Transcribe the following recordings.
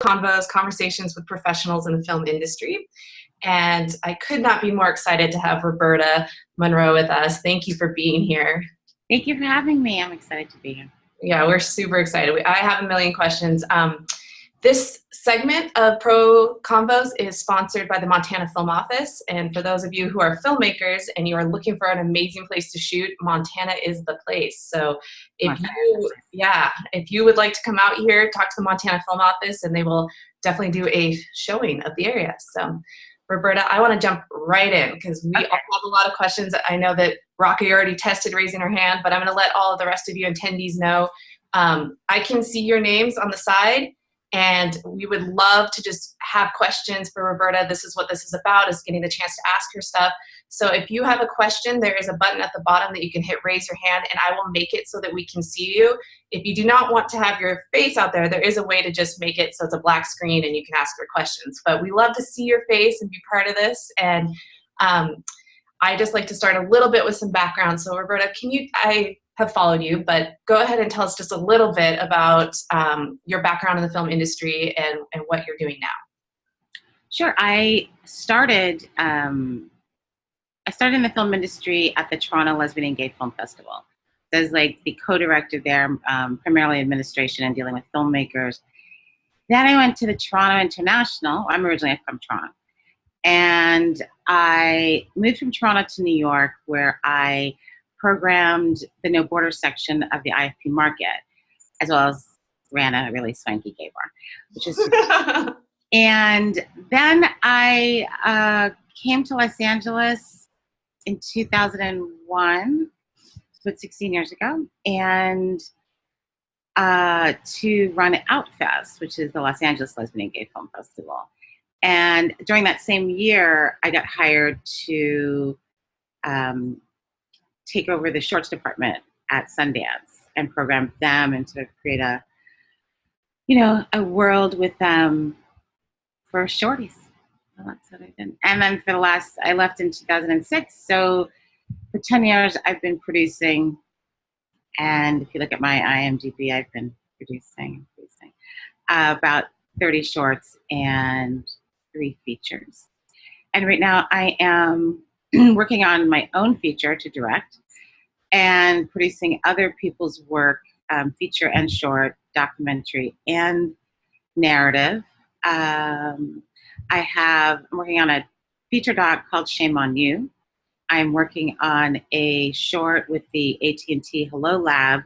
Convos, Conversations with Professionals in the Film Industry. And I could not be more excited to have Roberta Munroe with us. Thank you for being here. Thank you for having me. I'm excited to be here. Yeah, we're super excited. I have a million questions. This segment of Pro Convos is sponsored by the Montana Film Office. And for those of you who are filmmakers and you are looking for an amazing place to shoot, Montana is the place. So if you would like to come out here, talk to the Montana Film Office, and they will definitely do a showing of the area. So Roberta, I want to jump right in because we all have a lot of questions. I know that Rocky already tested raising her hand, but I'm going to let all of the rest of you attendees know. I can see your names on the side, and we would love to just have questions for Roberta. This is what this is about, is getting the chance to ask her stuff. So if you have a question, there is a button at the bottom that you can hit raise your hand, and I will make it so that we can see you. If you do not want to have your face out there, there is a way to just make it so it's a black screen and you can ask your questions. But we love to see your face and be part of this. And I just like to start a little bit with some background. So Roberta, I have followed you, but go ahead and tell us just a little bit about your background in the film industry and what you're doing now. Sure. I started in the film industry at the Toronto Lesbian and Gay Film Festival. So I was like the co-director there, primarily administration and dealing with filmmakers. Then I went to the Toronto International. I'm originally from Toronto. And I moved from Toronto to New York, where I programmed the No Border section of the IFP market, as well as ran a really swanky gay bar, which is and then I came to Los Angeles in 2001, about 16 years ago, and to run Outfest, which is the Los Angeles Lesbian and Gay Film Festival. And during that same year, I got hired to take over the shorts department at Sundance and program them and sort of create a world with them for shorties. So that's what I did. And then I left in 2006. So for 10 years, I've been producing. And if you look at my IMDb, I've been producing about 30 shorts and 3 features. And right now I am working on my own feature to direct and producing other people's work, feature and short, documentary and narrative. I'm working on a feature doc called Shame on You. I'm working on a short with the AT&T Hello Lab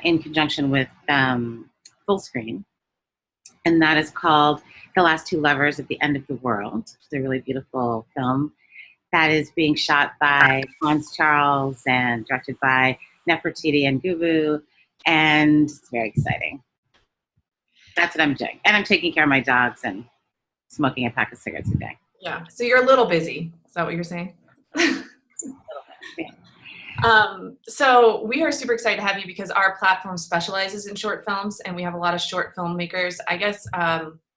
in conjunction with Fullscreen. And that is called The Last Two Lovers at the End of the World. It's a really beautiful film that is being shot by Hans Charles and directed by Nefertiti and Gubu. And it's very exciting. That's what I'm doing. And I'm taking care of my dogs and smoking a pack of cigarettes a day. Yeah, so you're a little busy. Is that what you're saying? So we are super excited to have you because our platform specializes in short films and we have a lot of short filmmakers. I guess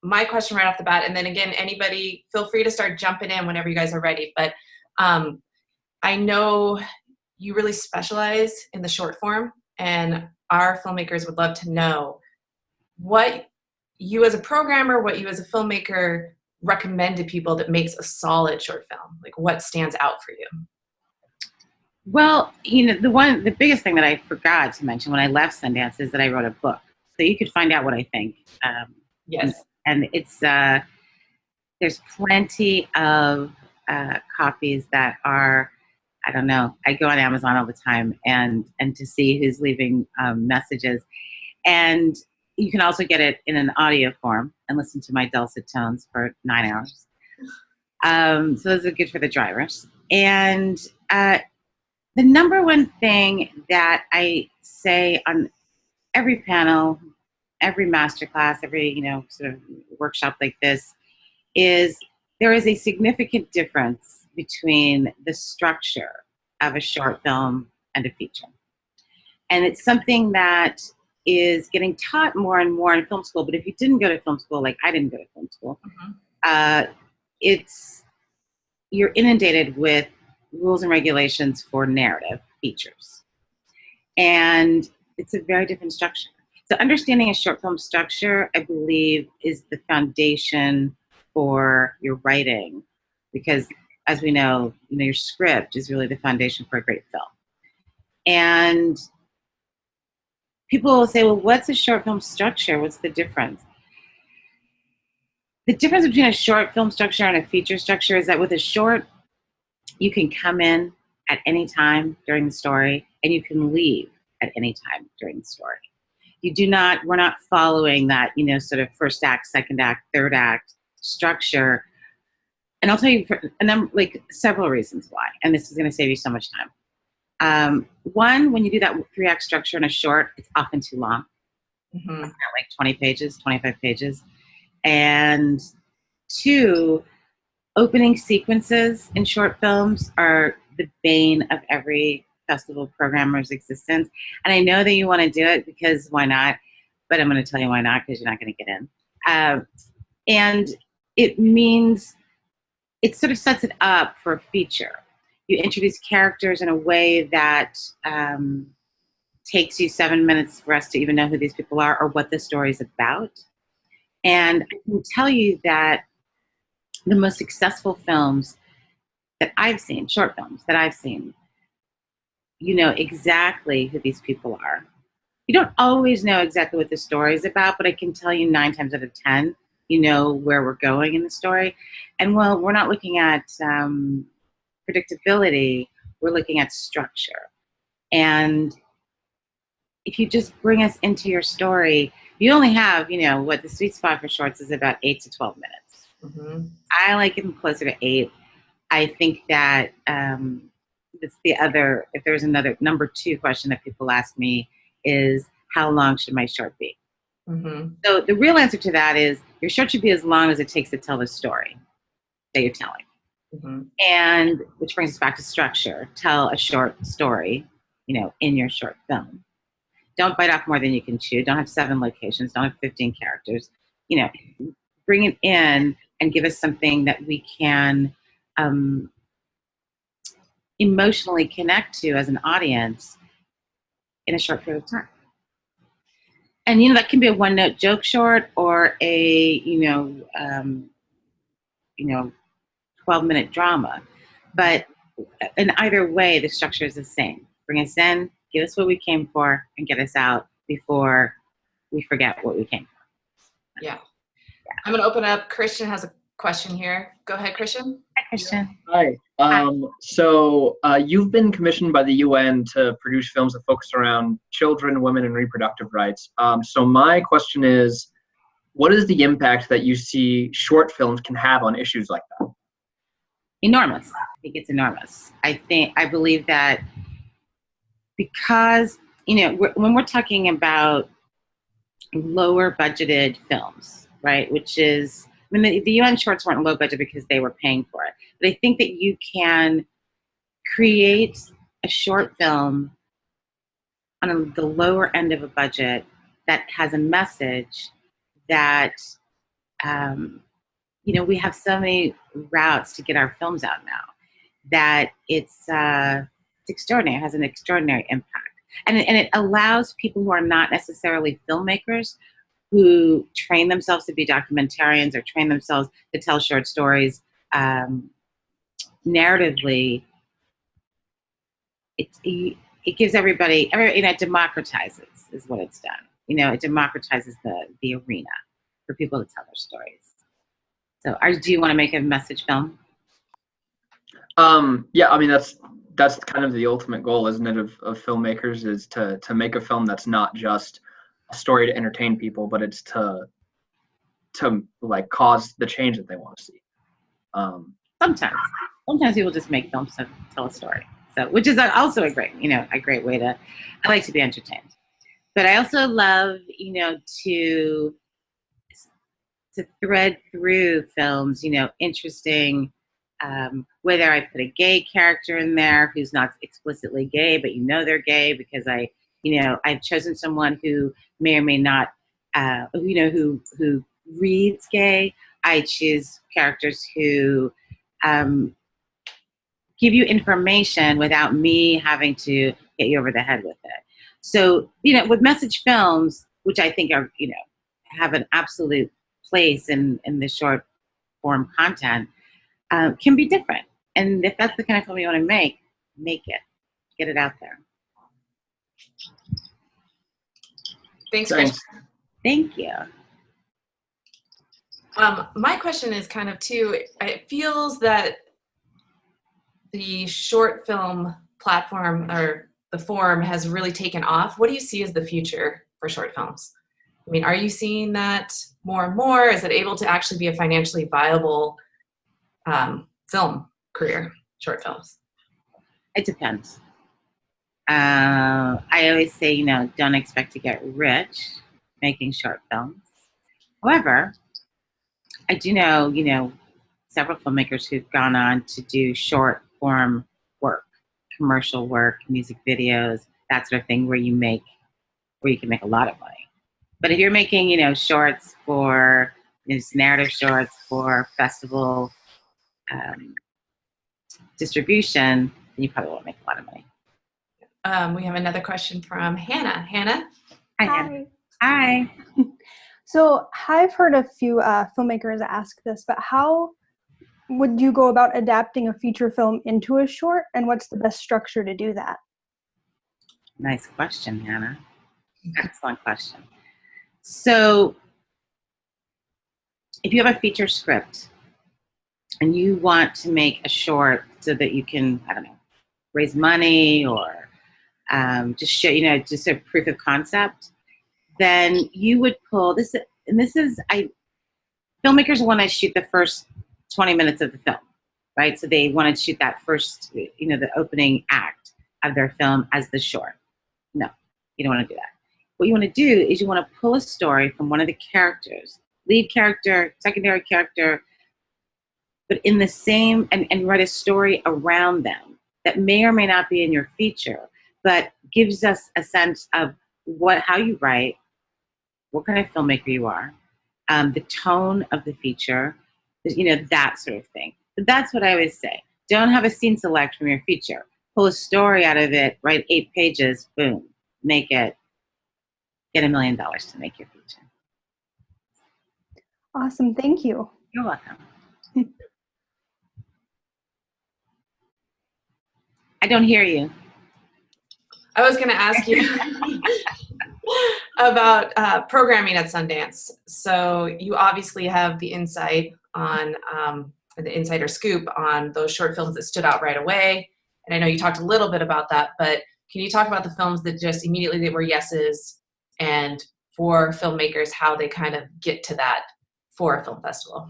my question right off the bat, and then again, anybody feel free to start jumping in whenever you guys are ready, but I know you really specialize in the short form and our filmmakers would love to know what you as a programmer, what you as a filmmaker recommend to people that makes a solid short film. Like what stands out for you? Well, the biggest thing that I forgot to mention when I left Sundance is that I wrote a book. So you could find out what I think. Yes. And it's, there's plenty of copies that are, I don't know, I go on Amazon all the time and to see who's leaving messages. And you can also get it in an audio form and listen to my dulcet tones for 9 hours. So those are good for the drivers. And the number one thing that I say on every panel, every masterclass, every sort of workshop like this is there is a significant difference between the structure of a short film and a feature. And it's something that is getting taught more and more in film school, but if you didn't go to film school, like I didn't go to film school, you're inundated with rules and regulations for narrative features. And it's a very different structure. So understanding a short film structure, I believe, is the foundation for your writing, because as we know, your script is really the foundation for a great film. And people will say, well, what's a short film structure? What's the difference? The difference between a short film structure and a feature structure is that with a short, you can come in at any time during the story and you can leave at any time during the story. We're not following that, sort of first act, second act, third act structure. And I'll tell you several reasons why, and this is going to save you so much time. One, when you do that 3-act structure in a short, it's often too long. Mm-hmm. Like 20 pages, 25 pages. And 2, opening sequences in short films are the bane of every festival programmer's existence. And I know that you want to do it because why not? But I'm going to tell you why not, because you're not going to get in. And it means it sort of sets it up for a feature. You introduce characters in a way that takes you 7 minutes for us to even know who these people are or what the story is about. And I can tell you that the most successful films that I've seen, short films that I've seen, you know exactly who these people are. You don't always know exactly what the story is about, but I can tell you 9 times out of 10, you know where we're going in the story. And well, we're not looking at predictability, we're looking at structure. And if you just bring us into your story, you only have, what the sweet spot for shorts is about 8 to 12 minutes. Mm-hmm. I like them closer to 8. I think that it's if there's another number 2 question that people ask me is, how long should my short be? Mm-hmm. So the real answer to that is your short should be as long as it takes to tell the story that you're telling. Mm-hmm. And which brings us back to structure. Tell a short story, in your short film. Don't bite off more than you can chew. Don't have 7 locations. Don't have 15 characters. Bring it in and give us something that we can emotionally connect to as an audience in a short period of time. And that can be a 1-note joke short or a 12-minute drama. But in either way, the structure is the same. Bring us in, give us what we came for, and get us out before we forget what we came for. Yeah. I'm going to open up. Christian has a question here. Go ahead, Christian. Hi, Christian. Hi. So you've been commissioned by the UN to produce films that focus around children, women, and reproductive rights. So my question is, what is the impact that you see short films can have on issues like that? Enormous. I think it's enormous. I believe that because, when we're talking about lower budgeted films, right, which is, the UN shorts weren't low budget because they were paying for it. But I think that you can create a short film on the lower end of a budget that has a message that, we have so many routes to get our films out now that it's extraordinary. It has an extraordinary impact. And it allows people who are not necessarily filmmakers, who train themselves to be documentarians or train themselves to tell short stories narratively. It gives everybody, it democratizes is what it's done. It democratizes the arena for people to tell their stories. So, do you want to make a message film? Yeah, that's kind of the ultimate goal, isn't it, of filmmakers, is to make a film that's not just a story to entertain people, but it's to like cause the change that they want to see. Sometimes people just make films to tell a story. So, which is also a great way to. I like to be entertained, but I also love to thread through films, interesting. Whether I put a gay character in there who's not explicitly gay, but they're gay because I've chosen someone who may or may not, who reads gay. I choose characters who give you information without me having to get you over the head with it. So, with message films, which I think are, have an absolute place in the short form content, can be different. And if that's the kind of film you want to make it, get it out there. Thanks, Chris. Thank you. My question is kind of too, it feels that the short film platform or the form has really taken off. What do you see as the future for short films? I mean, are you seeing that more and more? Is it able to actually be a financially viable film career, short films? It depends. I always say, don't expect to get rich making short films. However, I do know, several filmmakers who've gone on to do short form work, commercial work, music videos, that sort of thing, where you can make a lot of money. But if you're making, shorts for, narrative shorts for festival distribution, then you probably won't make a lot of money. We have another question from Hannah. Hannah? Hi, Hannah. Hi. So I've heard a few filmmakers ask this, but how would you go about adapting a feature film into a short, and what's the best structure to do that? Nice question, Hannah. Excellent question. So if you have a feature script and you want to make a short so that you can, raise money or just show, just a proof of concept, then you would pull this. And this is, filmmakers want to shoot the first 20 minutes of the film, right? So they want to shoot that first, the opening act of their film as the short. No, you don't want to do that. What you want to do is you want to pull a story from one of the characters, lead character, secondary character, but in the same, and write a story around them that may or may not be in your feature, but gives us a sense of how you write, what kind of filmmaker you are, the tone of the feature, that sort of thing. But that's what I always say. Don't have a scene select from your feature. Pull a story out of it, write 8 pages, boom, make it, get $1 million to make your feature. Awesome, thank you. You're welcome. I don't hear you. I was going to ask you about programming at Sundance. So you obviously have the insight on the insider scoop on those short films that stood out right away. And I know you talked a little bit about that, but can you talk about the films that just immediately they were yeses, and for filmmakers, how they kind of get to that for a film festival?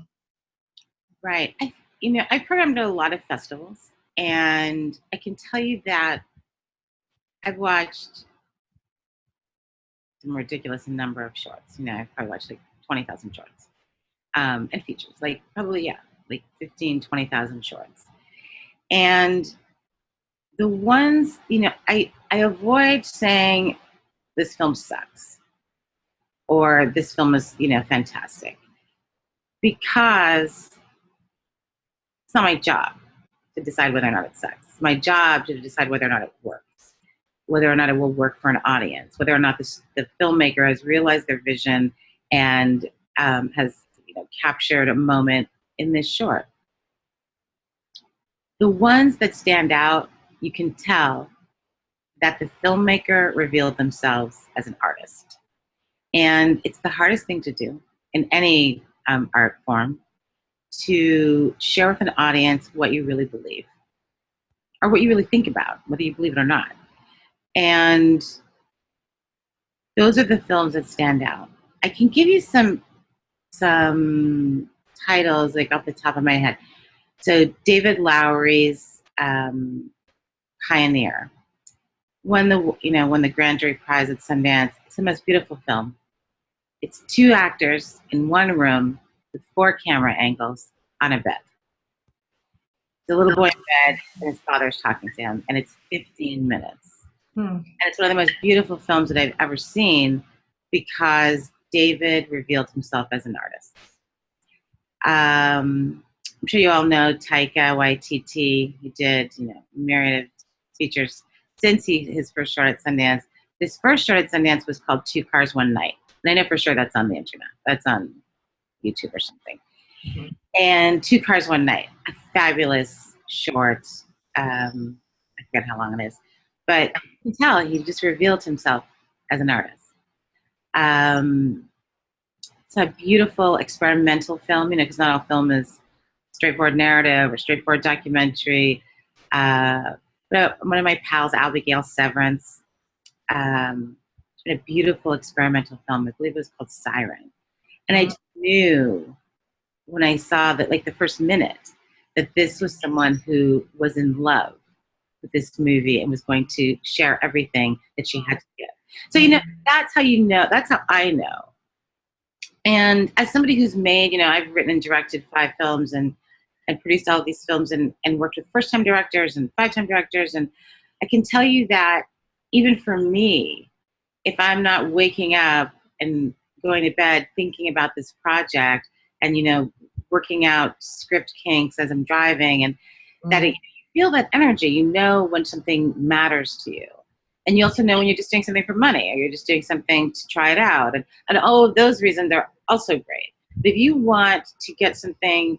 Right. I programmed at a lot of festivals, and I can tell you that I've watched some ridiculous number of shorts. I've probably watched like 20,000 shorts and features, like 15, 20,000 shorts. And the ones, I avoid saying this film sucks or this film is, fantastic, because it's not my job to decide whether or not it sucks. It's my job to decide whether or not it works, whether or not it will work for an audience, whether or not the filmmaker has realized their vision and has captured a moment in this short. The ones that stand out, you can tell that the filmmaker revealed themselves as an artist. And it's the hardest thing to do in any art form, to share with an audience what you really believe or what you really think about, whether you believe it or not. And those are the films that stand out. I can give you some titles like off the top of my head. So David Lowery's Pioneer won the Grand Jury Prize at Sundance. It's the most beautiful film. It's 2 actors in one room with 4 camera angles on a bed. The little boy in bed and his father's talking to him, and it's 15 minutes. And it's one of the most beautiful films that I've ever seen, because David revealed himself as an artist. I'm sure you all know Taika Waititi. He did, myriad of features since his first short at Sundance. His first short at Sundance was called 2 Cars, One Night. And I know for sure that's on the internet. That's on YouTube or something. Mhm. And Two Cars, One Night, a fabulous short. I forget how long it is. But you can tell he just revealed himself as an artist. It's a beautiful experimental film, because not all film is straightforward narrative or straightforward documentary. But one of my pals, Abigail Severance, did a beautiful experimental film. I believe it was called Siren. And I just knew when I saw that, like the first minute, that this was someone who was in love with this movie and was going to share everything that she had to give. So, that's how you know, that's how I know. And as somebody who's made, I've written and directed 5 films and produced all of these films and worked with first-time directors and 5-time directors. And I can tell you that even for me, if I'm not waking up and going to bed thinking about this project and, working out script kinks as I'm driving and that you feel that energy, when something matters to you. And you also know when you're just doing something for money or you're just doing something to try it out. And all of those reasons are also great. But if you want to get something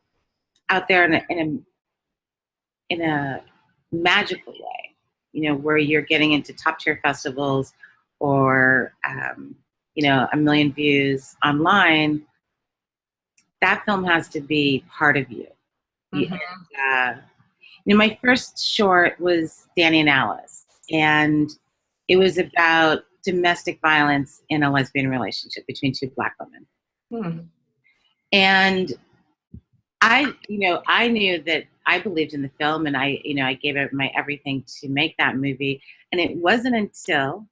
out there in a magical way, where you're getting into top tier festivals or, 1 million views online, that film has to be part of you. Mhm. And, my first short was Danny and Alice, and it was about domestic violence in a lesbian relationship between 2 Black women. Hmm. And I knew that I believed in the film, and I gave it my everything to make that movie. And it wasn't until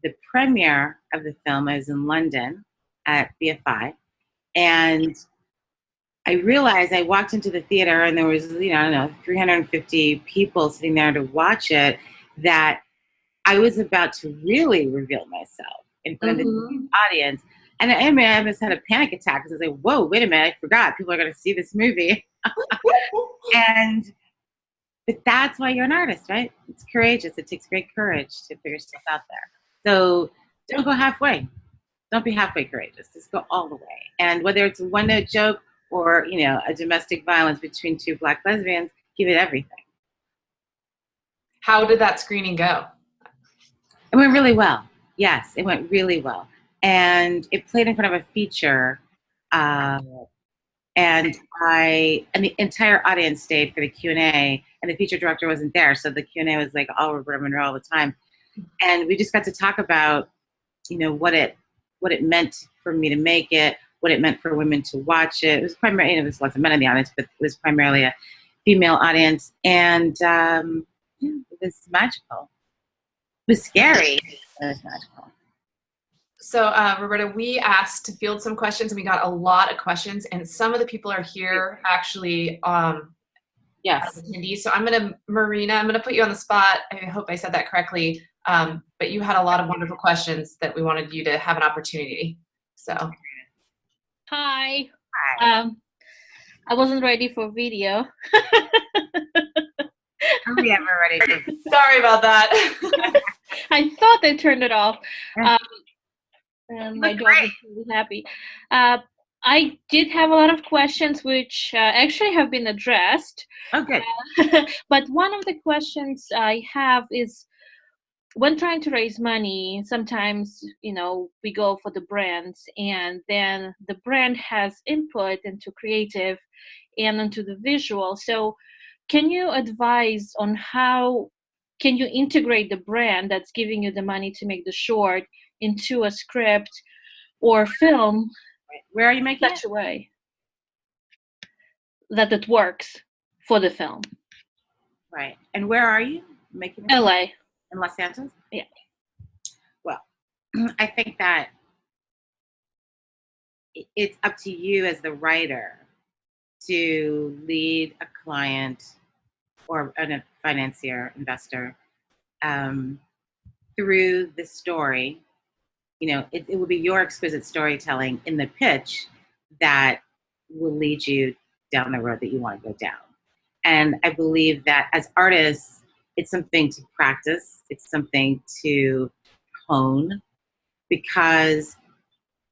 the premiere of the film, I was in London at BFI, and I realized I walked into the theater and there was, 350 people sitting there to watch it, that I was about to really reveal myself in front of the audience. And I almost had a panic attack because I was like, whoa, wait a minute, I forgot. People are going to see this movie. But that's why you're an artist, right? It's courageous. It takes great courage to figure stuff out there. So don't go halfway. Don't be halfway courageous. Just go all the way. And whether it's a one-note joke or, a domestic violence between 2 Black lesbians, give it everything. How did that screening go? It went really well. Yes, it went really well. And it played in front of a feature. And the entire audience stayed for the Q&A, and the feature director wasn't there. So the Q&A was like all Roberta Munroe all the time. And we just got to talk about, what it meant for me to make it, what it meant for women to watch it. It was primarily, there was lots of men in the audience, but it was primarily a female audience. And it was magical. It was scary. It was magical. So, Roberta, we asked to field some questions, and we got a lot of questions, and some of the people are here actually Yes. attendees. So Marina, I'm gonna put you on the spot. I hope I said that correctly. But you had a lot of wonderful questions that we wanted you to have an opportunity. So. Hi. Hi. I wasn't ready for video. Are we ever ready for Sorry about that. I thought I turned it off. And my dog is really happy. I did have a lot of questions which actually have been addressed. Oh, good. But one of the questions I have is, when trying to raise money, sometimes, we go for the brands, and then the brand has input into creative and into the visual. So can you advise on how can you integrate the brand that's giving you the money to make the short into a script or film? Where are you making such a way that it works for the film? Right. And where are you making it? LA. In Los Angeles? Yeah. Well, I think that it's up to you as the writer to lead a client or a financier, investor, through the story. It will be your exquisite storytelling in the pitch that will lead you down the road that you want to go down. And I believe that as artists, it's something to practice. It's something to hone, because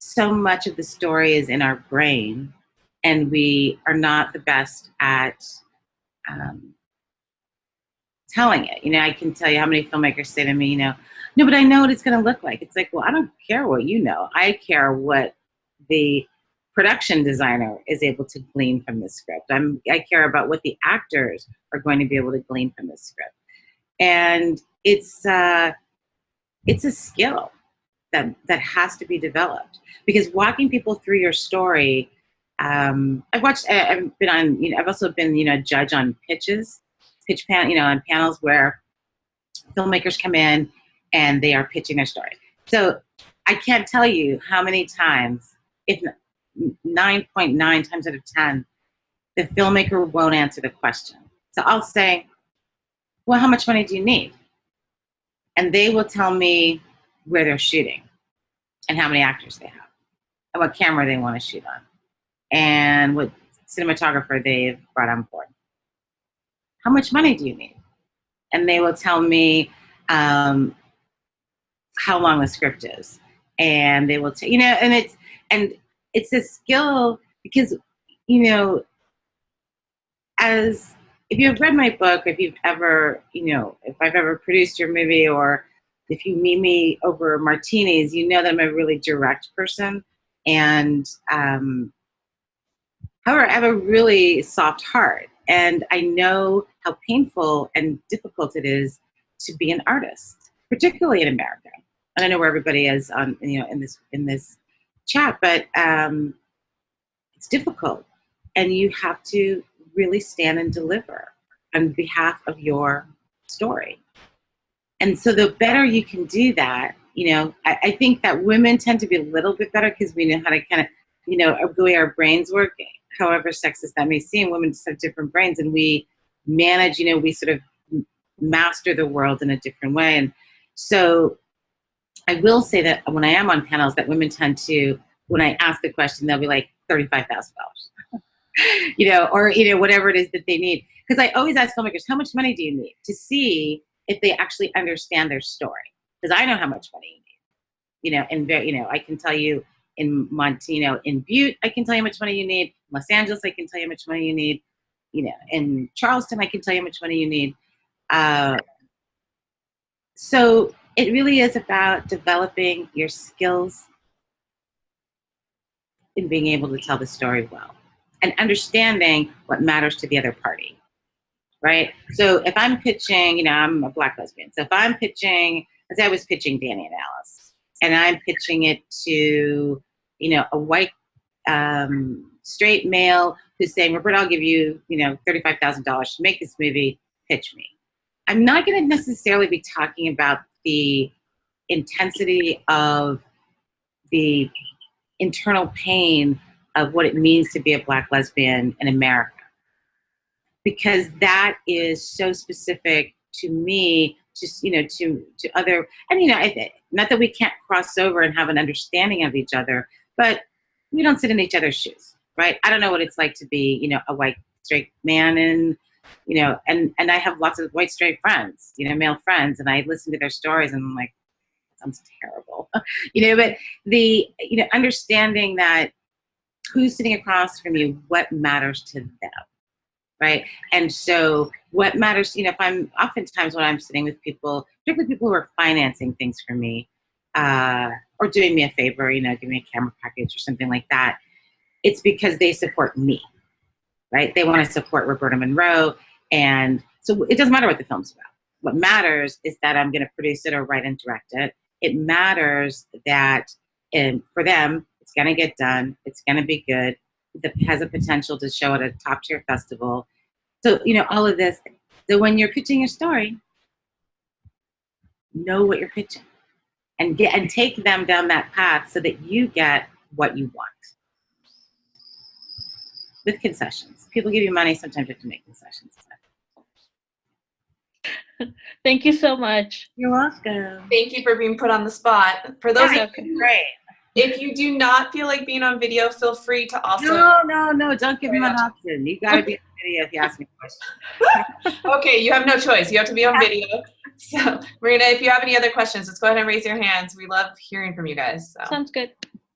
so much of the story is in our brain, and we are not the best at telling it. I can tell you how many filmmakers say to me, no, but I know what it's going to look like. It's like, well, I don't care what you know. I care what the production designer is able to glean from the script. I care about what the actors are going to be able to glean from the script. And it's a skill that has to be developed, because walking people through your story. I've been on, I've also been, a judge on on panels where filmmakers come in and they are pitching their story. So I can't tell you how many times, if 9.9 times out of 10, the filmmaker won't answer the question. So I'll say, well, how much money do you need? And they will tell me where they're shooting and how many actors they have and what camera they want to shoot on and what cinematographer they've brought on board. How much money do you need? And they will tell me how long the script is. And they will tell, and it's a skill, because, as if you've read my book, if you've ever, if I've ever produced your movie, or if you meet me over martinis, you know that I'm a really direct person. And however, I have a really soft heart. And I know how painful and difficult it is to be an artist, particularly in America. I don't know where everybody is on, in this chat, but it's difficult, and you have to really stand and deliver on behalf of your story. And so the better you can do that, I think that women tend to be a little bit better because we know how to kind of, the way our brains work, however sexist that may seem. Women just have different brains, and we manage, we sort of master the world in a different way. And so I will say that when I am on panels, that women tend to, when I ask the question, they'll be like $35,000, or whatever it is that they need. Because I always ask filmmakers, how much money do you need, to see if they actually understand their story. Because I know how much money you need. And I can tell you in in Butte, I can tell you how much money you need. In Los Angeles, I can tell you how much money you need. In Charleston, I can tell you how much money you need. So it really is about developing your skills in being able to tell the story well and understanding what matters to the other party, right? So if I'm pitching, I'm a Black lesbian. So if I'm pitching, as I was pitching Danny and Alice, and I'm pitching it to, a white straight male who's saying, Roberta, I'll give you, $35,000 to make this movie, pitch me. I'm not going to necessarily be talking about the intensity of the internal pain of what it means to be a Black lesbian in America, because that is so specific to me, just to other, and not that we can't cross over and have an understanding of each other, but we don't sit in each other's shoes, right? I don't know what it's like to be a white straight man, and and I have lots of white straight friends, male friends, and I listen to their stories and I'm like, that sounds terrible. But the understanding that who's sitting across from you, what matters to them, right? And so what matters, if I'm oftentimes when I'm sitting with people, particularly people who are financing things for me, or doing me a favor, give me a camera package or something like that, it's because they support me, right? They want to support Roberta Munroe. And so it doesn't matter what the film's about. What matters is that I'm going to produce it or write and direct it. It matters that for them, it's going to get done. It's going to be good. It has a potential to show at a top tier festival. So, all of this. So when you're pitching your story, know what you're pitching and take them down that path so that you get what you want. With concessions. People give you money, sometimes you have to make concessions. Thank you so much. You're welcome. Thank you for being put on the spot. For those great. If you do not feel like being on video, feel free to also... No, don't give me an option. You gotta be on video if you ask me questions. Okay, you have no choice. You have to be on video. So, Marina, if you have any other questions, let's go ahead and raise your hands. We love hearing from you guys. So. Sounds good.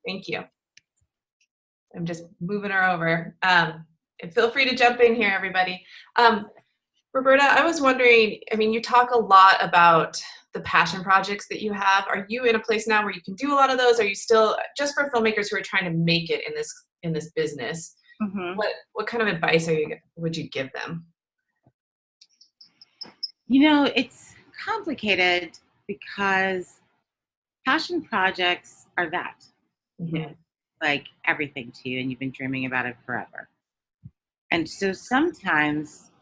Thank you. I'm just moving her over. And feel free to jump in here, everybody. Roberta, I was wondering, I mean, you talk a lot about the passion projects that you have. Are you in a place now where you can do a lot of those? Are you still, just for filmmakers who are trying to make it in this business, what kind of advice would you give them? You know, it's complicated because passion projects are that. Mm-hmm. Like everything to you, and you've been dreaming about it forever. And so sometimes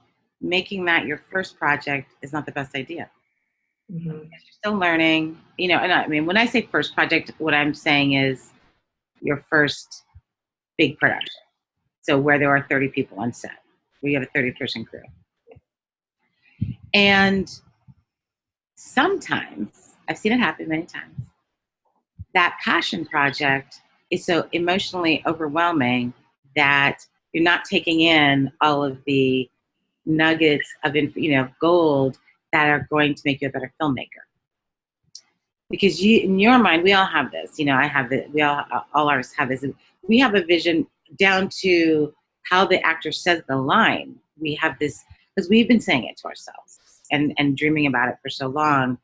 making that your first project is not the best idea. Mm-hmm. You're still learning, you know, and I mean, when I say first project, what I'm saying is your first big production. So where there are 30 people on set, where you have a 30-person crew. And sometimes, I've seen it happen many times, that passion project is so emotionally overwhelming that you're not taking in all of the nuggets of, gold that are going to make you a better filmmaker. Because in your mind, we all have this. I have it. All artists have this. We have a vision down to how the actor says the line. We have this because we've been saying it to ourselves and dreaming about it for so long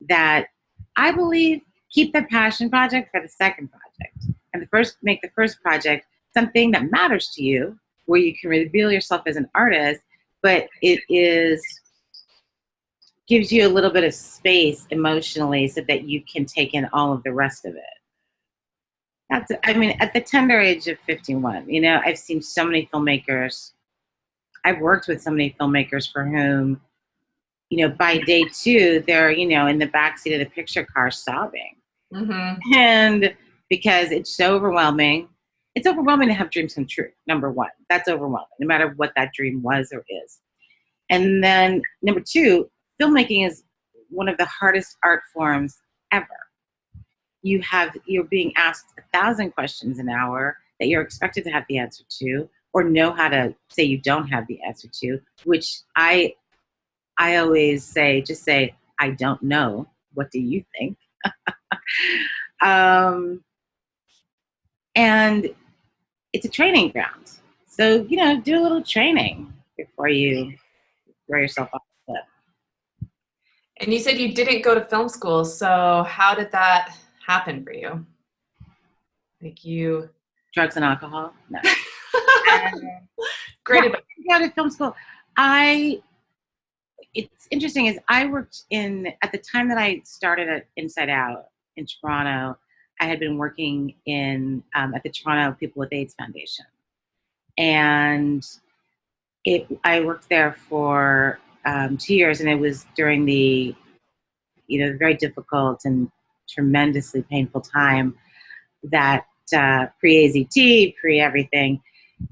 that I believe keep the passion project for the second project, and make the first project something that matters to you, where you can reveal yourself as an artist, but gives you a little bit of space emotionally so that you can take in all of the rest of it. At the tender age of 51, I've seen so many filmmakers. I've worked with so many filmmakers for whom, by day 2, they're, in the backseat of the picture car sobbing. Mm-hmm. And because it's so overwhelming. It's overwhelming to have dreams come true, number 1. That's overwhelming, no matter what that dream was or is. And then number 2, filmmaking is one of the hardest art forms ever. You're being asked 1,000 questions an hour that you're expected to have the answer to, or know how to say you don't have the answer to, which I always say, just say, I don't know. What do you think? And it's a training ground. So, do a little training before you throw yourself off the cliff. And you said you didn't go to film school, so how did that happen for you? Drugs and alcohol? No. Great. Yeah, go to film school. It's interesting is I worked at the time that I started at Inside Out in Toronto, I had been working at the Toronto People with AIDS Foundation. And I worked there for 2 years, and it was during the, very difficult and tremendously painful time that pre-AZT, pre-everything.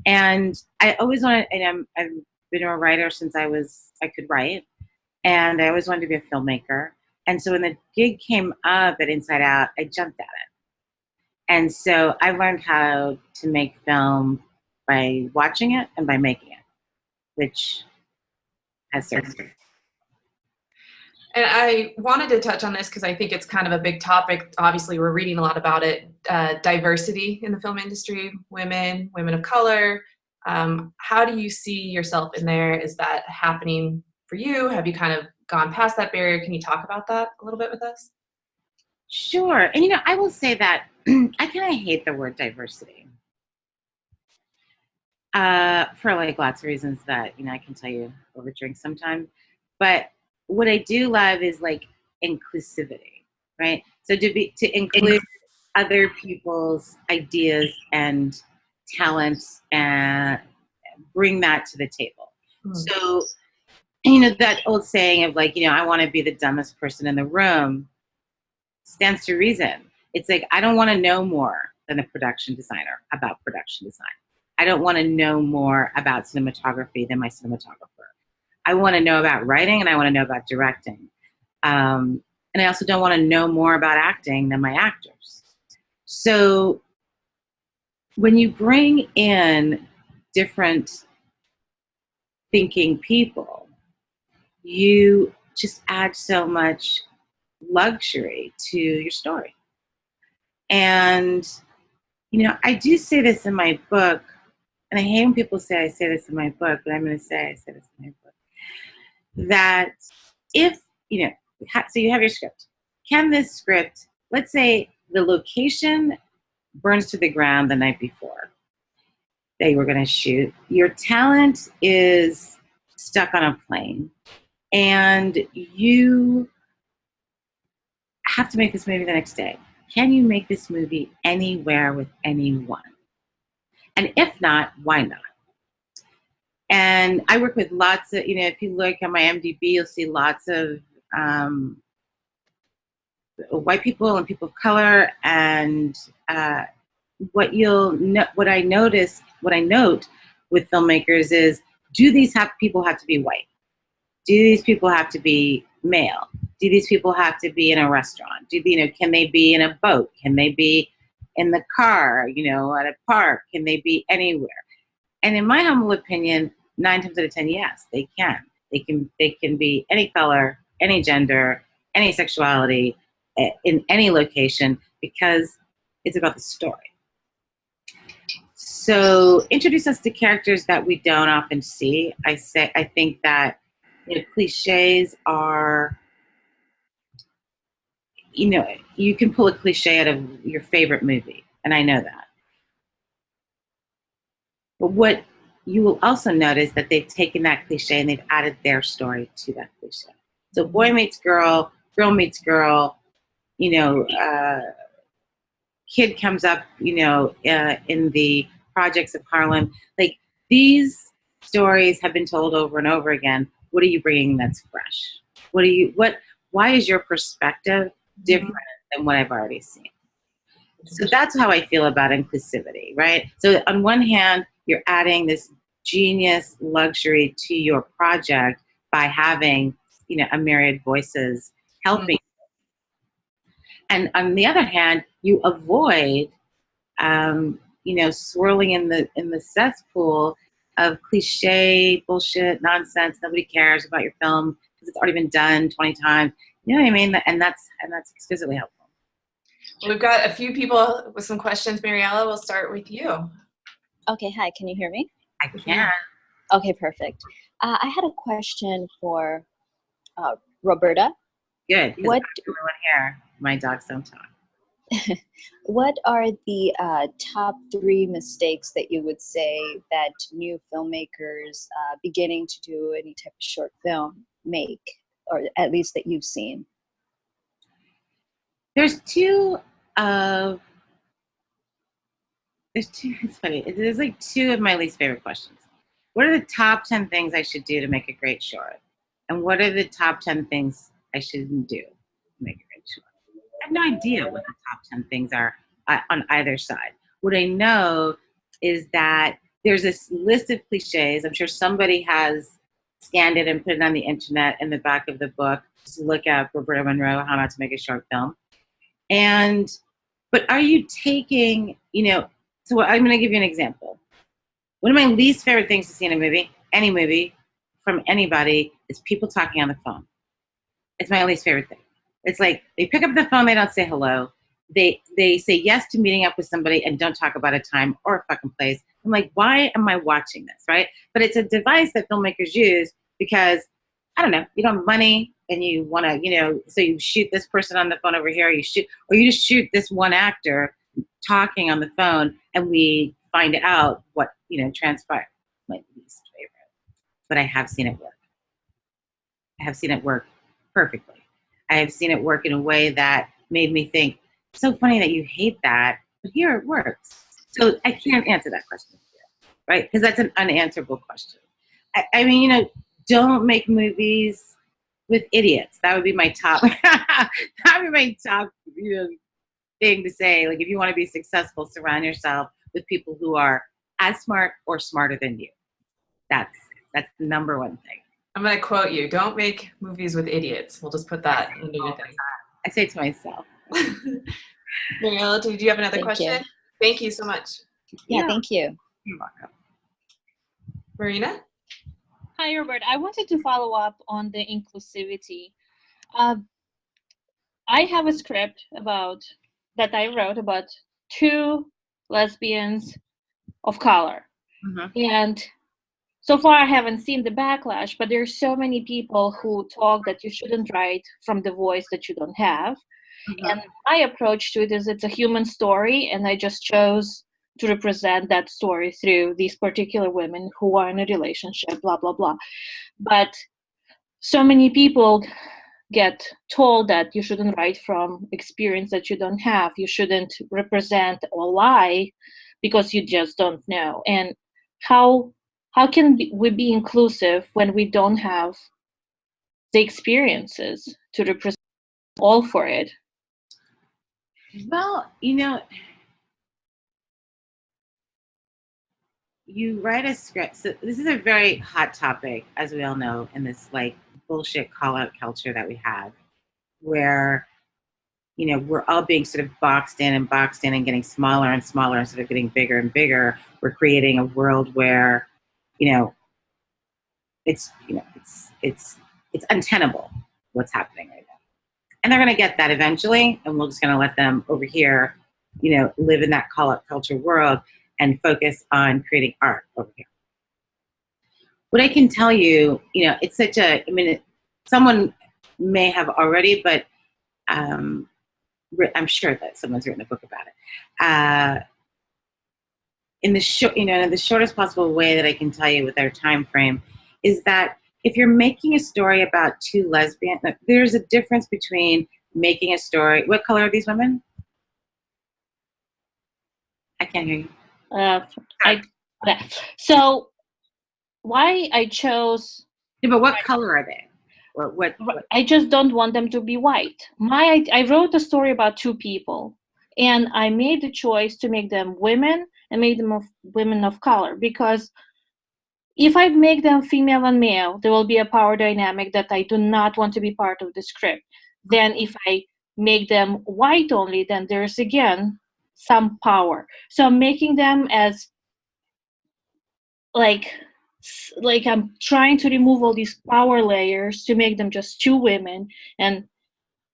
And I always wanted, and I've been a writer since I could write, and I always wanted to be a filmmaker. And so when the gig came up at Inside Out, I jumped at it. And so I learned how to make film by watching it and by making it, which has served me. And I wanted to touch on this because I think it's kind of a big topic. Obviously, we're reading a lot about it. Diversity in the film industry, women of color. How do you see yourself in there? Is that happening for you? Have you kind of gone past that barrier? Can you talk about that a little bit with us? Sure. And, I will say that I kind of hate the word diversity for lots of reasons that, I can tell you over drinks sometime. But what I do love is inclusivity, right? So to include other people's ideas and talents and bring that to the table. Mm. So, that old saying of I want to be the dumbest person in the room stands to reason. It's I don't want to know more than a production designer about production design. I don't want to know more about cinematography than my cinematographer. I want to know about writing, and I want to know about directing. And I also don't want to know more about acting than my actors. So when you bring in different thinking people, you just add so much luxury to your story. And I do say this in my book, and I hate when people say I say this in my book, but I'm going to say I say this in my book, that if, so you have your script. Can this script, let's say the location burns to the ground the night before that you were going to shoot, your talent is stuck on a plane, and you have to make this movie the next day. Can you make this movie anywhere with anyone? And if not, why not? And I work with lots of, if you look at my MDB, you'll see lots of white people and people of color. And what I note with filmmakers is, do these people have to be white? Do these people have to be male? Do these people have to be in a restaurant? Can they be in a boat? Can they be in the car, at a park? Can they be anywhere? And in my humble opinion, 9 times out of 10, yes, they can. They can be any color, any gender, any sexuality, in any location, because it's about the story. So introduce us to characters that we don't often see. I think that cliches are, you can pull a cliche out of your favorite movie, and I know that. But what you will also notice that they've taken that cliche and they've added their story to that cliche. So boy meets girl, girl meets girl, kid comes up, in the projects of Harlem. Like, these stories have been told over and over again. What are you bringing that's fresh? Why is your perspective different than what I've already seen? So that's how I feel about inclusivity, right? So on one hand, you're adding this genius luxury to your project by having, a myriad voices helping. And on the other hand, you avoid, swirling in the cesspool of cliche, bullshit, nonsense. Nobody cares about your film because it's already been done 20 times. You know what I mean? And that's exquisitely helpful. Well, we've got a few people with some questions. Mariella, we'll start with you. Okay, hi, can you hear me? I can. Okay, perfect. I had a question for Roberta. Good. What? Everyone here, my dogs don't talk. What are the top 3 mistakes that you would say that new filmmakers beginning to do any type of short film make, or at least that you've seen? It's funny. There's like 2 of my least favorite questions. What are the top 10 things I should do to make a great short? And what are the top 10 things I shouldn't do to make a great short? I have no idea what the top 10 things are on either side. What I know is that there's this list of cliches. I'm sure somebody has scanned it and put it on the internet in the back of the book to look at Roberta Munroe, How Not to Make a Short Film. But are you taking, so I'm going to give you an example. One of my least favorite things to see in a movie, any movie, from anybody, is people talking on the phone. It's my least favorite thing. It's like they pick up the phone, they don't say hello. They say yes to meeting up with somebody and don't talk about a time or a fucking place. I'm like, why am I watching this, right? But it's a device that filmmakers use because, I don't know, you don't have money and you want to, so you shoot this person on the phone over here, or you just shoot this one actor talking on the phone, and we find out what, transpired. My least favorite. But I have seen it work. I have seen it work perfectly. I have seen it work in a way that made me think, it's so funny that you hate that, but here it works. So I can't answer that question here, right? Because that's an unanswerable question. I mean, don't make movies with idiots. That would be my top. That would be my top, thing to say. Like, if you want to be successful, surround yourself with people who are as smart or smarter than you. That's the number one thing. I'm going to quote you. Don't make movies with idiots. We'll just put that into your thing. I say it to myself. Mariella, did you have another Thank question? you. Thank you so much. Yeah, thank you. You're welcome. Marina? Hi, Robert. I wanted to follow up on the inclusivity. I have a script that I wrote about 2 lesbians of color. Mhm. And so far, I haven't seen the backlash, but there's so many people who talk that you shouldn't write from the voice that you don't have. And my approach to it is it's a human story, and I just chose to represent that story through these particular women who are in a relationship, blah, blah, blah. But so many people get told that you shouldn't write from experience that you don't have. You shouldn't represent or lie because you just don't know. And how can we be inclusive when we don't have the experiences to represent all for it? Well, you write a script. So this is a very hot topic, as we all know, in this like bullshit call out culture that we have, where we're all being sort of boxed in and getting smaller and smaller instead of getting bigger and bigger. We're creating a world where, it's it's untenable what's happening right now. And they're gonna get that eventually, and we're just gonna let them over here, live in that call out culture world and focus on creating art over here. What I can tell you, it's such a, someone may have already, but I'm sure that someone's written a book about it. In the shortest possible way that I can tell you with our time frame is that if you're making a story about two lesbians, there's a difference between making a story. What color are these women? I can't hear you. So why I chose. Yeah, but what color are they? What? I just don't want them to be white. I wrote a story about two people, and I made the choice to make them women and make them women of color, because if I make them female and male, there will be a power dynamic that I do not want to be part of the script. Then if I make them white only, then there's again some power. So I'm making them as like I'm trying to remove all these power layers to make them just two women, and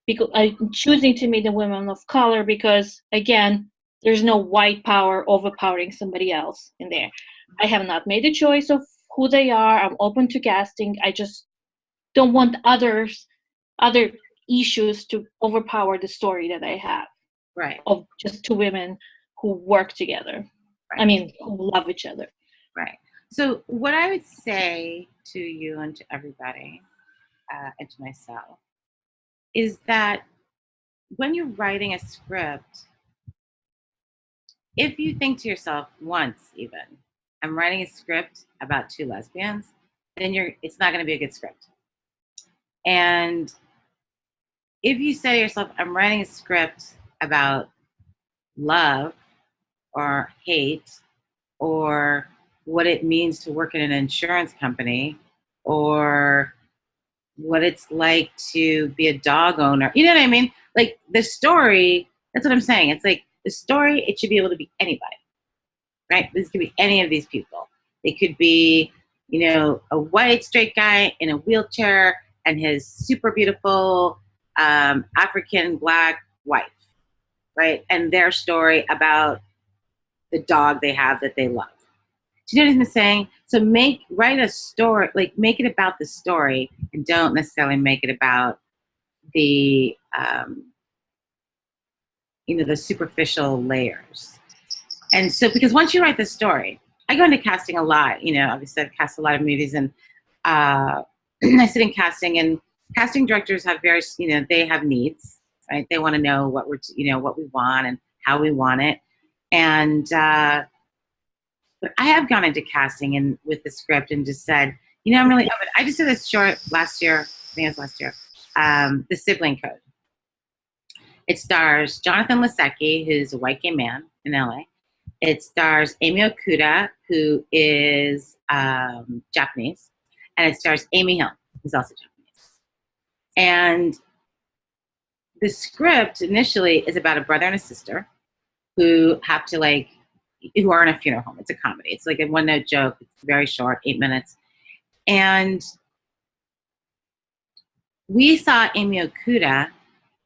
because I'm choosing to make them women of color because again, there's no white power overpowering somebody else in there. I have not made a choice of who they are. I'm open to casting. I just don't want other issues to overpower the story that I have. Right. Of just two women who work together. Right. Who love each other. Right. So what I would say to you and to everybody, and to myself, is that when you're writing a script, if you think to yourself once even, I'm writing a script about two lesbians, then it's not going to be a good script. And if you say to yourself, I'm writing a script about love or hate or what it means to work in an insurance company or what it's like to be a dog owner, you know what I mean? Like the story, that's what I'm saying. It's like the story, it should be able to be anybody, right? This could be any of these people. It could be, a white straight guy in a wheelchair and his super beautiful African Black wife, right? And their story about the dog they have that they love. Do you know what I'm saying? So write a story, like make it about the story, and don't necessarily make it about the, the superficial layers. And so, because once you write the story, I go into casting a lot. Obviously I've cast a lot of movies, and I sit in casting, and casting directors have various, they have needs, right? They want to know what what we want and how we want it, and. But I have gone into casting and with the script and just said, I just did a short last year, I think it was last year, The Sibling Code. It stars Jonathan Lasecki, who's a white gay man in LA. It stars Amy Okuda, who is Japanese. And it stars Amy Hill, who's also Japanese. And the script initially is about a brother and a sister who have to who are in a funeral home. It's a comedy. It's like a one-note joke. It's very short, 8 minutes. And we saw Amy Okuda.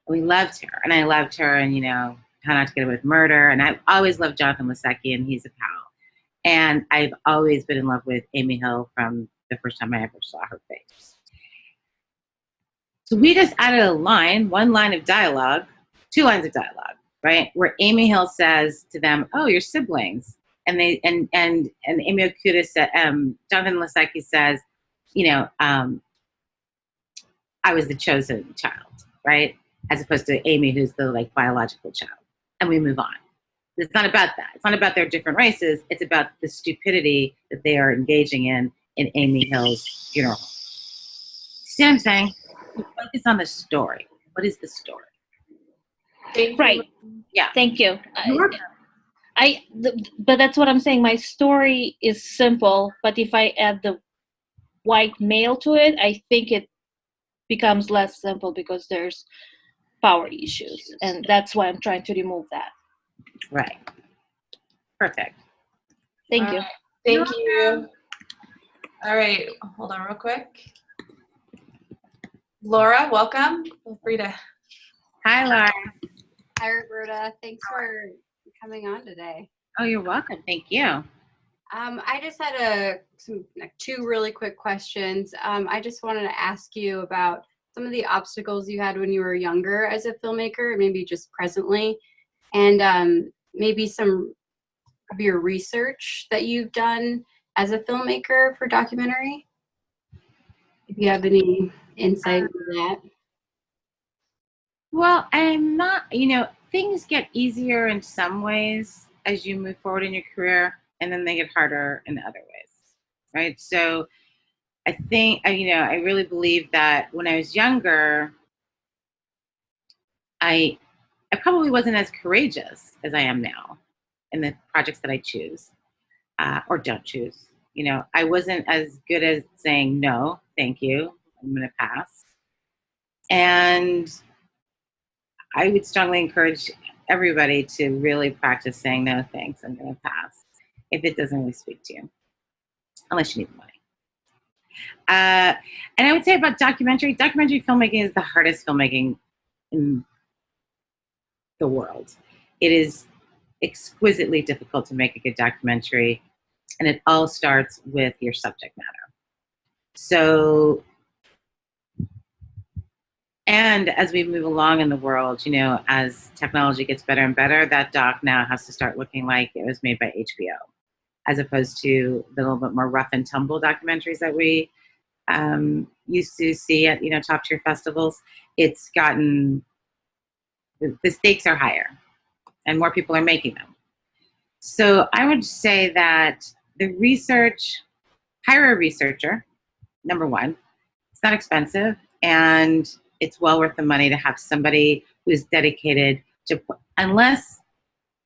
We loved her. And I loved her in, How Not to Get Away with Murder. And I've always loved Jonathan Leszecki, and he's a pal. And I've always been in love with Amy Hill from the first time I ever saw her face. So we just added one line of dialogue, 2 lines of dialogue, right? Where Amy Hill says to them, "Oh, you're siblings." And they and Amy Okuda said, Jonathan Leszecki says, I was the chosen child, right? As opposed to Amy, who's the like biological child. And we move on. It's not about that. It's not about their different races. It's about the stupidity that they are engaging in Amy Hill's funeral. See what I'm saying? Focus on the story. What is the story? Right. Yeah. Thank you. But that's what I'm saying. My story is simple, but if I add the white male to it, I think it becomes less simple because there's power issues, and that's why I'm trying to remove that. Right. Perfect. Thank you. Thank you. All right, hold on real quick. Laura, welcome. Feel free to. Hi, Laura. Hi, Roberta. Thanks for coming on today. Oh, you're welcome. Thank you. I just had 2 really quick questions. I just wanted to ask you about some of the obstacles you had when you were younger as a filmmaker, maybe just presently, and maybe some of your research that you've done as a filmmaker for documentary. If you have any insight into that. Well, I'm not, things get easier in some ways as you move forward in your career, and then they get harder in other ways, right? So I think, I really believe that when I was younger, I probably wasn't as courageous as I am now in the projects that I choose or don't choose. I wasn't as good as saying, no, thank you, I'm going to pass. And I would strongly encourage everybody to really practice saying, no, thanks, I'm going to pass, if it doesn't really speak to you, unless you need the money. And I would say about documentary filmmaking is the hardest filmmaking in the world. It is exquisitely difficult to make a good documentary, and it all starts with your subject matter. So, and as we move along in the world, as technology gets better and better, that doc now has to start looking like it was made by HBO, as opposed to the little bit more rough and tumble documentaries that we used to see at top tier festivals. It's gotten, the stakes are higher and more people are making them. So I would say that the research, hire a researcher, number one. It's not expensive, and it's well worth the money to have somebody who's dedicated to, unless,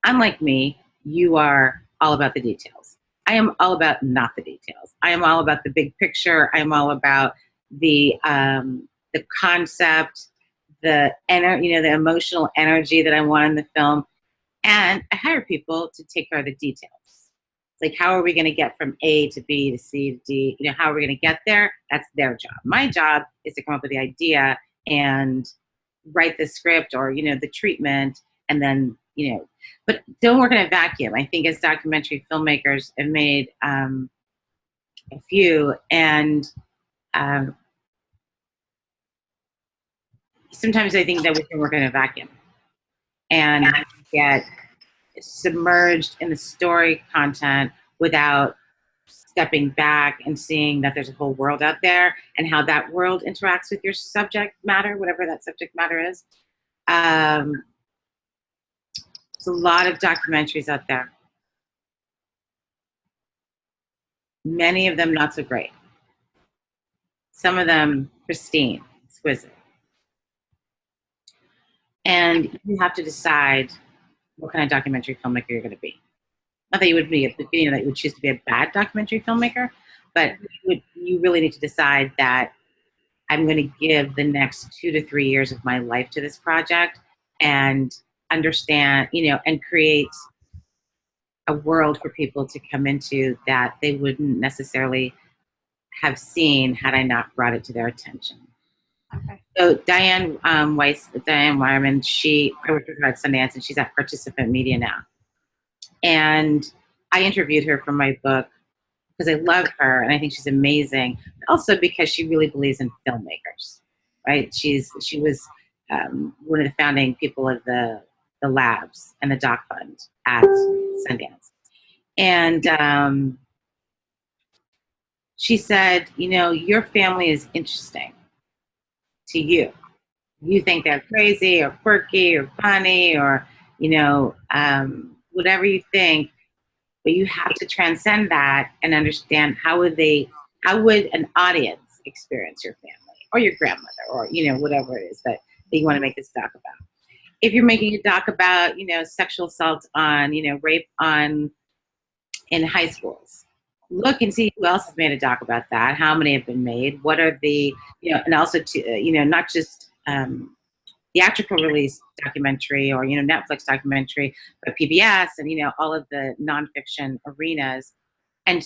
unlike me, you are all about the details. I am all about not the details. I am all about the big picture. I am all about the concept, the emotional energy that I want in the film. And I hire people to take care of the details. Like, how are we going to get from A to B to C to D? How are we going to get there? That's their job. My job is to come up with the idea and write the script or, the treatment, and then, but don't work in a vacuum. I think as documentary filmmakers have made a few, and sometimes I think that we can work in a vacuum and get submerged in the story content without stepping back and seeing that there's a whole world out there and how that world interacts with your subject matter, whatever that subject matter is. There's a lot of documentaries out there. Many of them not so great. Some of them pristine, exquisite. And you have to decide what kind of documentary filmmaker you're going to be. Not that you would be, that you would choose to be a bad documentary filmmaker, but you really need to decide that I'm going to give the next 2 to 3 years of my life to this project and understand, and create a world for people to come into that they wouldn't necessarily have seen had I not brought it to their attention. Okay. So Diane Wyman, I worked with her at Sundance, and she's at Participant Media now. And I interviewed her for my book because I love her and I think she's amazing. Also because she really believes in filmmakers, right? She was one of the founding people of the labs and the Doc Fund at Sundance. And she said, you know, your family is interesting to you. You think they're crazy or quirky or funny or, you know, whatever you think, but you have to transcend that and understand how would an audience experience your family or your grandmother or, you know, whatever it is that you want to make this doc about. If you're making a doc about, you know, sexual assault on, you know, rape in high schools, look and see who else has made a doc about that, how many have been made, what are the, you know, and also to, you know, not just theatrical release documentary or, you know, Netflix documentary, but PBS and, you know, all of the nonfiction arenas, and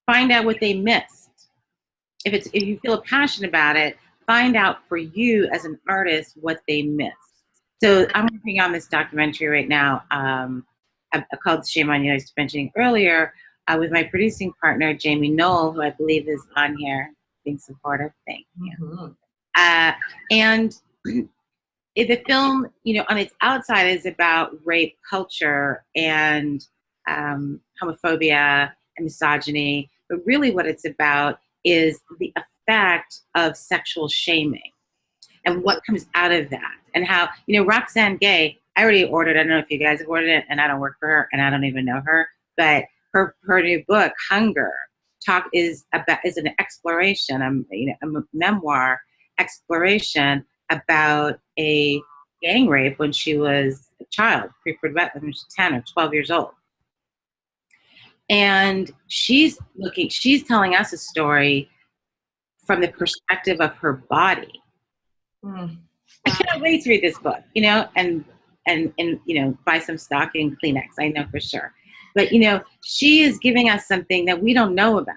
find out what they missed. If you feel passionate about it, find out for you as an artist what they missed. So I'm working on this documentary right now called Shame on You, I was mentioning earlier, with my producing partner, Jamie Knoll, who I believe is on here being supportive. Thank you. Mm-hmm. And the film, you know, on its outside is about rape culture and homophobia and misogyny, but really what it's about is the effect of sexual shaming and what comes out of that, and how, you know, Roxane Gay, I already ordered, I don't know if you guys have ordered it, and I don't work for her and I don't even know her, but her new book, Hunger, is an exploration, you know, a memoir exploration about a gang rape when she was a child, when she was 10 or 12 years old. And she's telling us a story from the perspective of her body. I cannot wait to read this book, you know, and you know, buy some stocking Kleenex, I know for sure. But, you know, she is giving us something that we don't know about.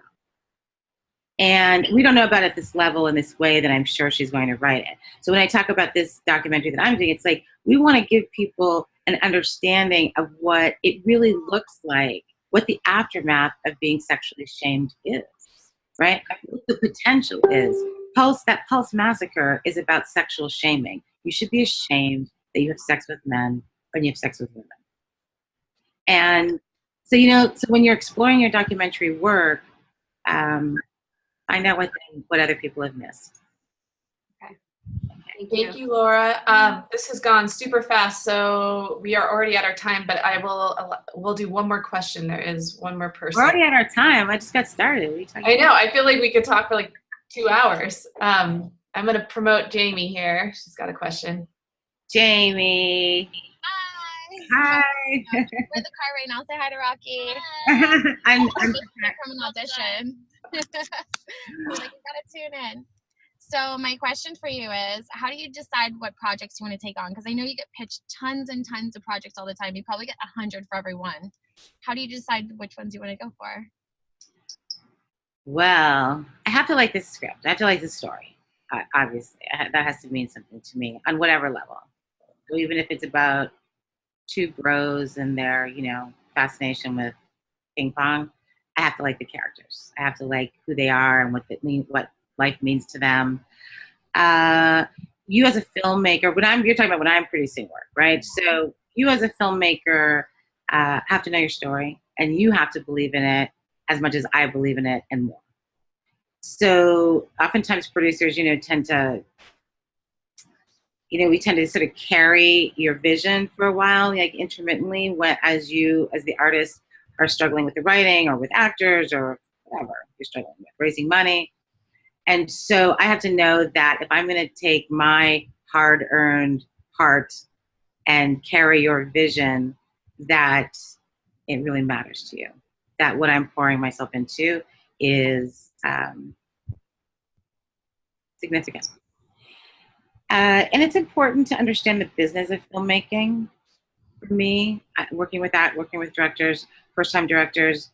And we don't know about it at this level in this way that I'm sure she's going to write it. So when I talk about this documentary that I'm doing, it's like we want to give people an understanding of what it really looks like, what the aftermath of being sexually shamed is, right? What the potential is. That Pulse Massacre is about sexual shaming. You should be ashamed that you have sex with men when you have sex with women. And so, you know, so when you're exploring your documentary work, find out what other people have missed. Okay. Thank you, Laura. This has gone super fast, so we are already at our time, but we'll do one more question. There is one more person. We're already at our time. I just got started. I know. I feel like we could talk for like 2 hours. I'm going to promote Jamie here. She's got a question. Jamie. Hi. Hi. We're in the car right now. Say hi to Rocky. I'm from an audition. Like, you gotta tune in. So my question for you is, how do you decide what projects you want to take on? Because I know you get pitched tons and tons of projects all the time. You probably get 100 for every one. How do you decide which ones you want to go for? Well, I have to like this script. I have to like the story. Obviously, that has to mean something to me on whatever level. So even if it's about two bros and their, you know, fascination with ping pong, I have to like the characters. I have to like who they are and what life means to them. You as a filmmaker, you're talking about when I'm producing work, right? So you as a filmmaker have to know your story, and you have to believe in it as much as I believe in it and more. So oftentimes producers, you know, tend to sort of carry your vision for a while, like intermittently, as the artist are struggling with the writing or with actors or whatever you're struggling with, raising money. And so I have to know that if I'm going to take my hard-earned heart and carry your vision, that it really matters to you, that what I'm pouring myself into is significant. And it's important to understand the business of filmmaking. For me, working with directors, first-time directors,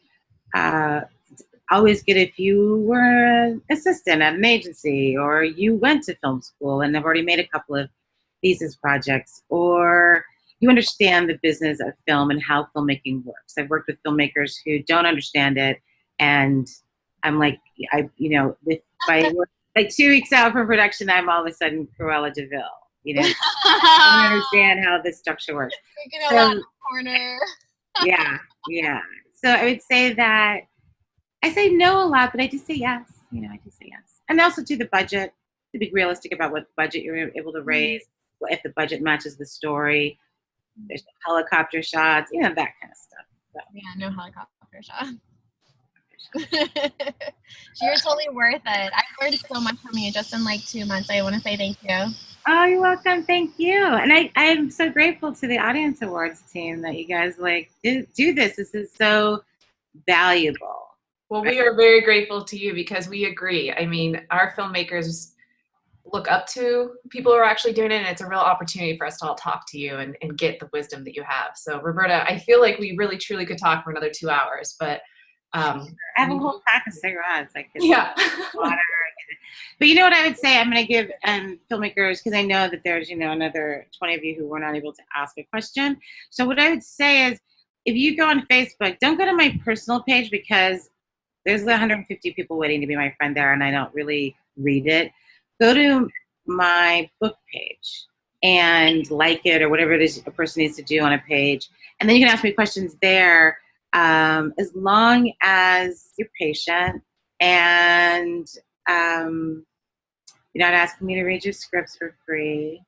always good if you were an assistant at an agency, or you went to film school and have already made a couple of thesis projects, or you understand the business of film and how filmmaking works. I've worked with filmmakers who don't understand it, and I'm like, like 2 weeks out from production, I'm all of a sudden Cruella de Vil. I don't understand how this structure works. Freaking out in the corner. Yeah. So I would say that I say no a lot, but I do say yes. I do say yes. And also to the budget, to be realistic about what budget you're able to raise, if the budget matches the story. There's helicopter shots, that kind of stuff. So. Yeah, no helicopter shots. You're totally worth it. I've learned so much from you just in like 2 months. I want to say thank you. Oh, you're welcome. Thank you. And I'm so grateful to the Audience Awards team that you guys do this. This is so valuable. Well, we are very grateful to you because we agree. I mean, our filmmakers look up to people who are actually doing it, and it's a real opportunity for us to all talk to you and get the wisdom that you have. So, Roberta, I feel like we really truly could talk for another 2 hours, but I have a whole pack of cigarettes. Yeah. Water. But you know what I would say? I'm going to give filmmakers, because I know that there's another 20 of you who were not able to ask a question. So what I would say is, if you go on Facebook, don't go to my personal page, because there's 150 people waiting to be my friend there, and I don't really read it. Go to my book page and like it, or whatever it is a person needs to do on a page, and then you can ask me questions there, as long as you're patient and you're not asking me to read your scripts for free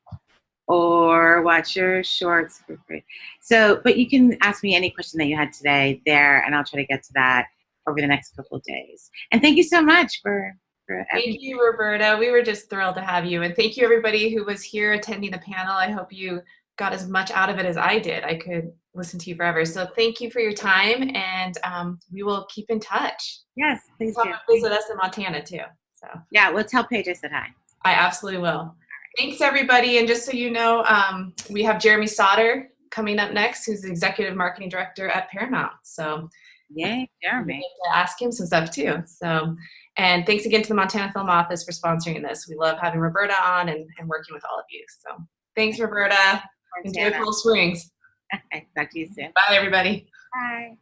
or watch your shorts for free. So, but you can ask me any question that you had today there, and I'll try to get to that over the next couple of days. And thank you so much for Thank you, Roberta. We were just thrilled to have you. And thank you, everybody who was here attending the panel. I hope you got as much out of it as I did. I could listen to you forever. So thank you for your time, and we will keep in touch. Yes, please Come visit us in Montana, too. So yeah, we'll tell Paige I said hi. I absolutely will. Thanks, everybody. And just so you know, we have Jeremy Sauter coming up next, who's the Executive Marketing Director at Paramount. So yay, Jeremy. To ask him some stuff, too. So, and thanks again to the Montana Film Office for sponsoring this. We love having Roberta on and working with all of you. So thanks, Roberta. Enjoy Cool Springs. Talk to you soon. Bye, everybody. Bye.